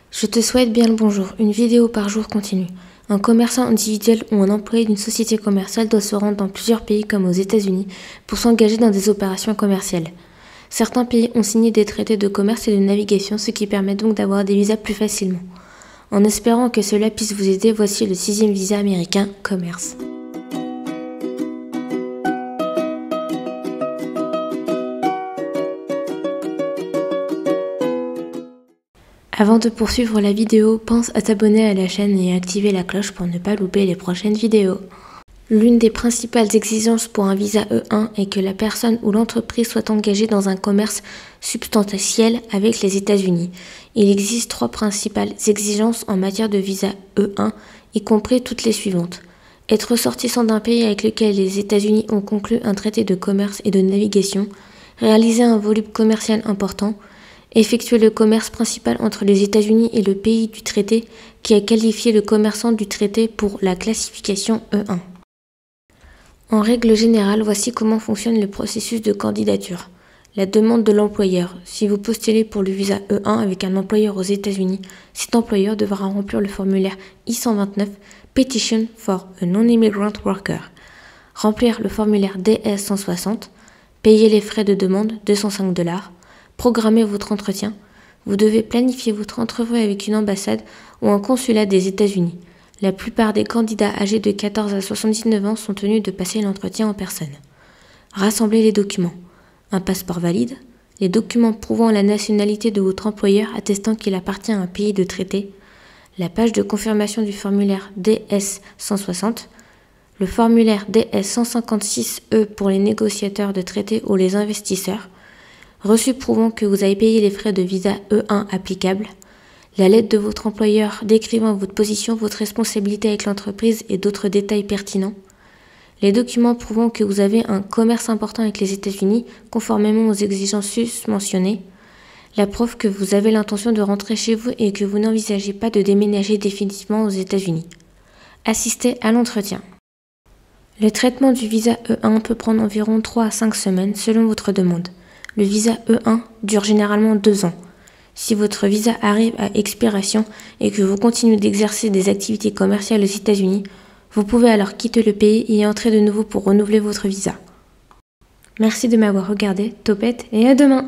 Je te souhaite bien le bonjour, une vidéo par jour continue. Un commerçant individuel ou un employé d'une société commerciale doit se rendre dans plusieurs pays comme aux États-Unis pour s'engager dans des opérations commerciales. Certains pays ont signé des traités de commerce et de navigation, ce qui permet donc d'avoir des visas plus facilement. En espérant que cela puisse vous aider, voici le 6e visa américain commerce. Avant de poursuivre la vidéo, pense à t'abonner à la chaîne et à activer la cloche pour ne pas louper les prochaines vidéos. L'une des principales exigences pour un visa E1 est que la personne ou l'entreprise soit engagée dans un commerce substantiel avec les États-Unis. Il existe 3 principales exigences en matière de visa E1, y compris toutes les suivantes. Être ressortissant d'un pays avec lequel les États-Unis ont conclu un traité de commerce et de navigation, réaliser un volume commercial important, effectuer le commerce principal entre les États-Unis et le pays du traité qui a qualifié le commerçant du traité pour la classification E1. En règle générale, voici comment fonctionne le processus de candidature. La demande de l'employeur. Si vous postulez pour le visa E1 avec un employeur aux États-Unis, cet employeur devra remplir le formulaire I-129 Petition for a Non-Immigrant Worker, remplir le formulaire DS-160, payer les frais de demande $205, programmez votre entretien. Vous devez planifier votre entrevue avec une ambassade ou un consulat des États-Unis. La plupart des candidats âgés de 14 à 79 ans sont tenus de passer l'entretien en personne. Rassemblez les documents. Un passeport valide, les documents prouvant la nationalité de votre employeur attestant qu'il appartient à un pays de traité, la page de confirmation du formulaire DS-160, le formulaire DS-156E pour les négociateurs de traité ou les investisseurs, reçu prouvant que vous avez payé les frais de visa E1 applicables, la lettre de votre employeur décrivant votre position, votre responsabilité avec l'entreprise et d'autres détails pertinents, les documents prouvant que vous avez un commerce important avec les États-Unis conformément aux exigences susmentionnées, la preuve que vous avez l'intention de rentrer chez vous et que vous n'envisagez pas de déménager définitivement aux États-Unis. Assistez à l'entretien. Le traitement du visa E1 peut prendre environ 3 à 5 semaines selon votre demande. Le visa E1 dure généralement 2 ans. Si votre visa arrive à expiration et que vous continuez d'exercer des activités commerciales aux États-Unis, vous pouvez alors quitter le pays et entrer de nouveau pour renouveler votre visa. Merci de m'avoir regardé, Topette, et à demain!